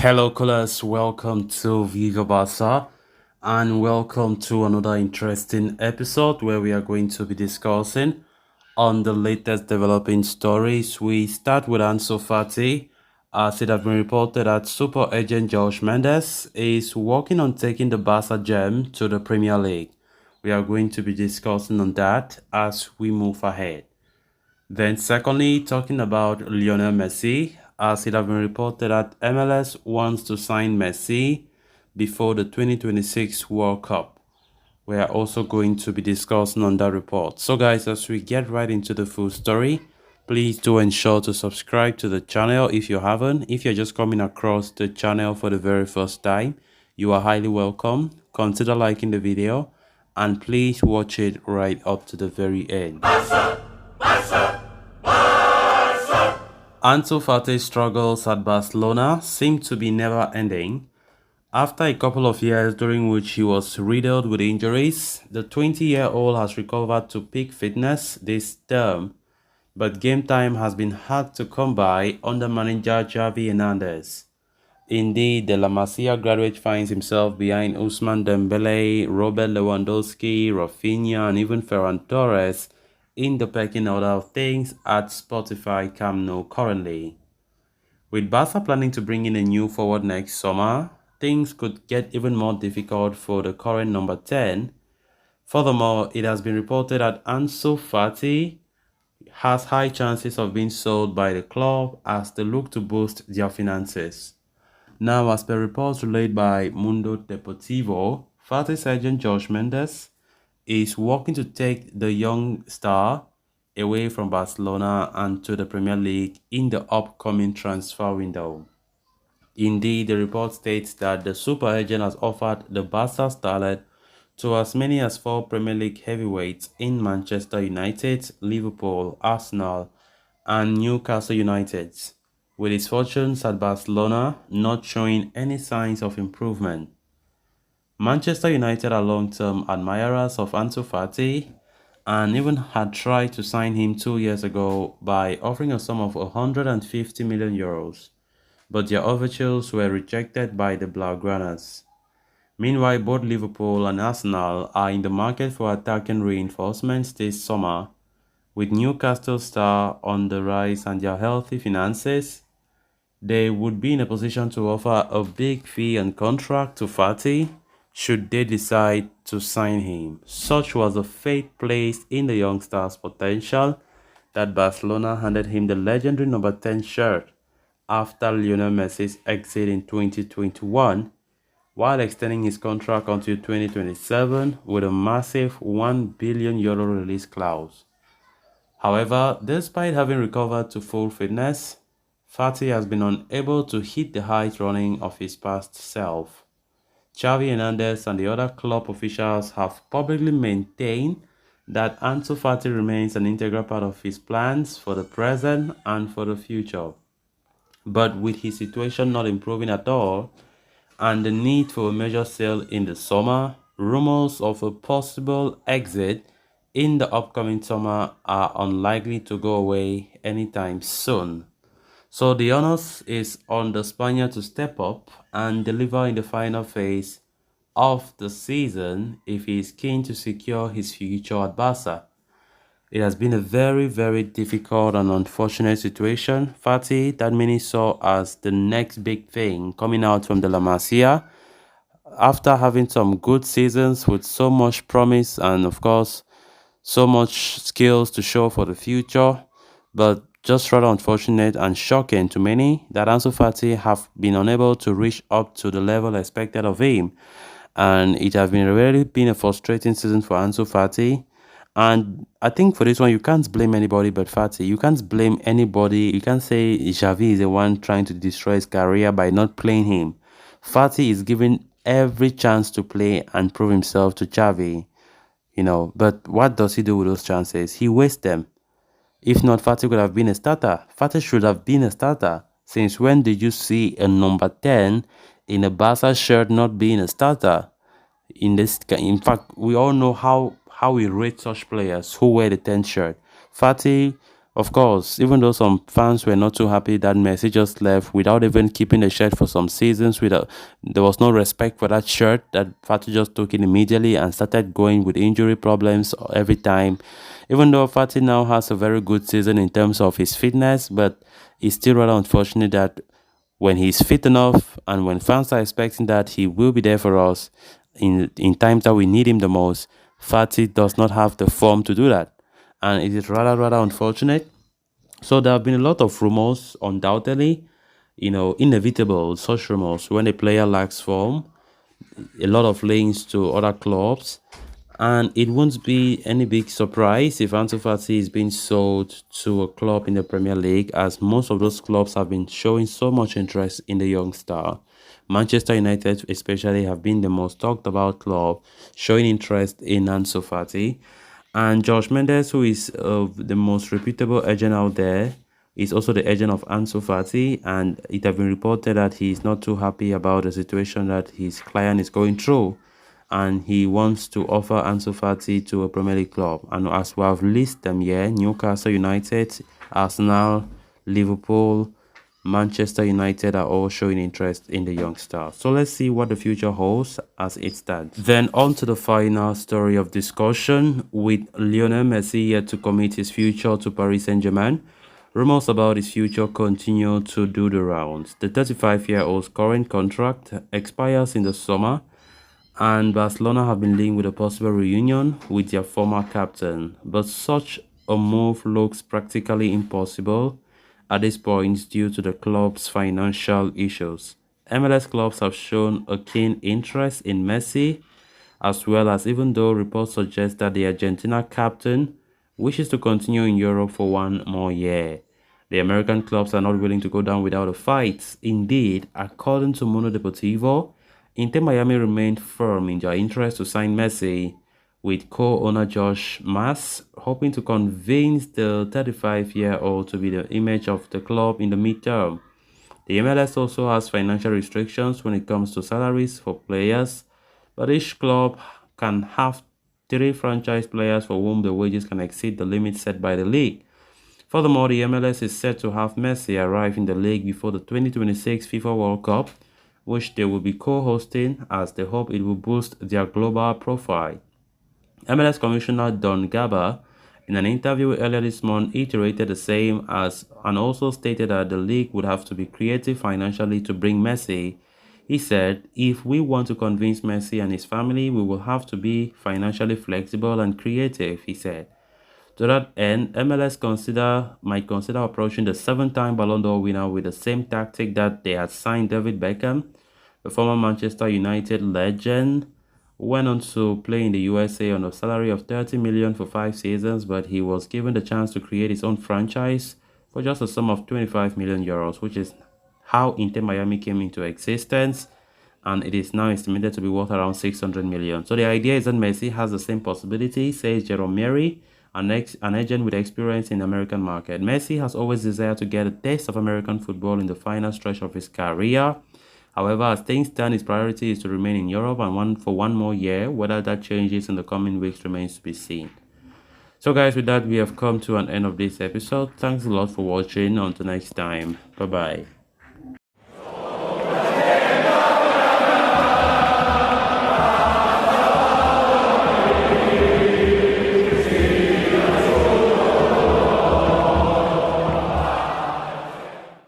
Hello, callers. Welcome to Vigo Barca and welcome to another interesting episode where we are going to be discussing on the latest developing stories. We start with Ansu Fati, as it has been reported that super agent Josh Mendes is working on taking the Barca gem to the Premier League. We are going to be discussing on that as we move ahead. Then, secondly, talking about Lionel Messi, as it has been reported that MLS wants to sign Messi before the 2026 World Cup. We are also going to be discussing on that report. So, guys, as we get right into the full story, please do ensure to subscribe to the channel if you haven't. If you're just coming across the channel for the very first time, you are highly welcome. Consider liking the video and please watch it right up to the very end. Ansu Fati's struggles at Barcelona seem to be never ending. After a couple of years during which he was riddled with injuries, the 20-year-old has recovered to peak fitness this term, but game time has been hard to come by under manager Xavi Hernandez. Indeed, the La Masia graduate finds himself behind Ousmane Dembele, Robert Lewandowski, Rafinha, and even Ferran Torres in the pecking order of things at Spotify Camp Nou currently. With Barca planning to bring in a new forward next summer, things could get even more difficult for the current number 10. Furthermore, it has been reported that Ansu Fati has high chances of being sold by the club as they look to boost their finances. Now, as per reports relayed by Mundo Deportivo, Fati's agent Josh Mendes is working to take the young star away from Barcelona and to the Premier League in the upcoming transfer window. Indeed, the report states that the super agent has offered the Barca starlet to as many as 4 Premier League heavyweights in Manchester United, Liverpool, Arsenal, and Newcastle United, with his fortunes at Barcelona not showing any signs of improvement. Manchester United are long-term admirers of Ansu Fati and even had tried to sign him 2 years ago by offering a sum of 150 million euros, but their overtures were rejected by the Blaugranas. Meanwhile, both Liverpool and Arsenal are in the market for attacking reinforcements this summer. With Newcastle star on the rise and their healthy finances, they would be in a position to offer a big fee and contract to Fati should they decide to sign him. Such was the faith placed in the youngster's potential that Barcelona handed him the legendary number 10 shirt after Lionel Messi's exit in 2021, while extending his contract until 2027 with a massive €1 billion release clause. However, despite having recovered to full fitness, Fati has been unable to hit the height running of his past self. Xavi Hernandez and the other club officials have publicly maintained that Ansu Fati remains an integral part of his plans for the present and for the future. But with his situation not improving at all, and the need for a major sale in the summer, rumors of a possible exit in the upcoming summer are unlikely to go away anytime soon. So the onus is on the Spaniard to step up and deliver in the final phase of the season if he is keen to secure his future at Barca. It has been a very difficult and unfortunate situation. Fati, that many saw as the next big thing coming out from the La Masia, after having some good seasons with so much promise and, of course, so much skills to show for the future, but just rather unfortunate and shocking to many that Ansu Fati have been unable to reach up to the level expected of him. And it has been really been a frustrating season for Ansu Fati. And I think for this one, you can't blame anybody but Fati. You can't blame anybody. You can't say Xavi is the one trying to destroy his career by not playing him. Fati is given every chance to play and prove himself to Xavi. But what does he do with those chances? He wastes them. If not, Fati could have been a starter. Fati should have been a starter. Since when did you see a number 10 in a Barca shirt not being a starter? In fact, we all know how we rate such players who wear the 10 shirt. Fati Of course, even though some fans were not too happy that Messi just left without even keeping the shirt for some seasons, without there was no respect for that shirt, that Fati just took it immediately and started going with injury problems every time. Even though Fati now has a very good season in terms of his fitness, but it's still rather unfortunate that when he's fit enough and when fans are expecting that he will be there for us in times that we need him the most, Fati does not have the form to do that. And it is rather unfortunate. So there have been a lot of rumors, undoubtedly, inevitable such rumors when a player lacks form, a lot of links to other clubs, and it won't be any big surprise if Ansu Fati is being sold to a club in the Premier League, as most of those clubs have been showing so much interest in the young star. Manchester United, especially, have been the most talked about club, showing interest in Ansu Fati. And Josh Mendes, who is the most reputable agent out there, is also the agent of Ansu Fati, and it has been reported that he is not too happy about the situation that his client is going through, and he wants to offer Ansu Fati to a Premier League club. And as we have listed them here, Newcastle United, Arsenal, Liverpool, Manchester United are all showing interest in the youngster. So let's see what the future holds as it stands. Then on to the final story of discussion, with Lionel Messi yet to commit his future to Paris Saint-Germain. Rumors about his future continue to do the rounds. The 35-year-old's current contract expires in the summer, and Barcelona have been linked with a possible reunion with their former captain, but such a move looks practically impossible at this point due to the club's financial issues. MLS clubs have shown a keen interest in Messi, as well as, even though reports suggest that the Argentina captain wishes to continue in Europe for one more year. The American clubs are not willing to go down without a fight. Indeed, according to Mundo Deportivo, Inter Miami remained firm in their interest to sign Messi, with co-owner Josh Mass hoping to convince the 35-year-old to be the image of the club in the midterm. The MLS also has financial restrictions when it comes to salaries for players, but each club can have three franchise players for whom the wages can exceed the limit set by the league. Furthermore, the MLS is set to have Messi arrive in the league before the 2026 FIFA World Cup, which they will be co-hosting, as they hope it will boost their global profile. MLS Commissioner Don Gaba, in an interview earlier this month, iterated the same as and also stated that the league would have to be creative financially to bring Messi. He said, "If we want to convince Messi and his family, we will have to be financially flexible and creative," he said. To that end, MLS might consider approaching the seven-time Ballon d'Or winner with the same tactic that they had signed David Beckham. The former Manchester United legend went on to play in the USA on a salary of 30 million for 5 seasons, but he was given the chance to create his own franchise for just a sum of 25 million euros, which is how Inter Miami came into existence, and it is now estimated to be worth around 600 million. So the idea is that Messi has the same possibility, says Jerome Mary, an agent with experience in the American market. Messi has always desired to get a taste of American football in the final stretch of his career. However, as things stand, his priority is to remain in Europe and for one more year. Whether that changes in the coming weeks remains to be seen. So guys, with that, we have come to an end of this episode. Thanks a lot for watching. Until next time. Bye-bye.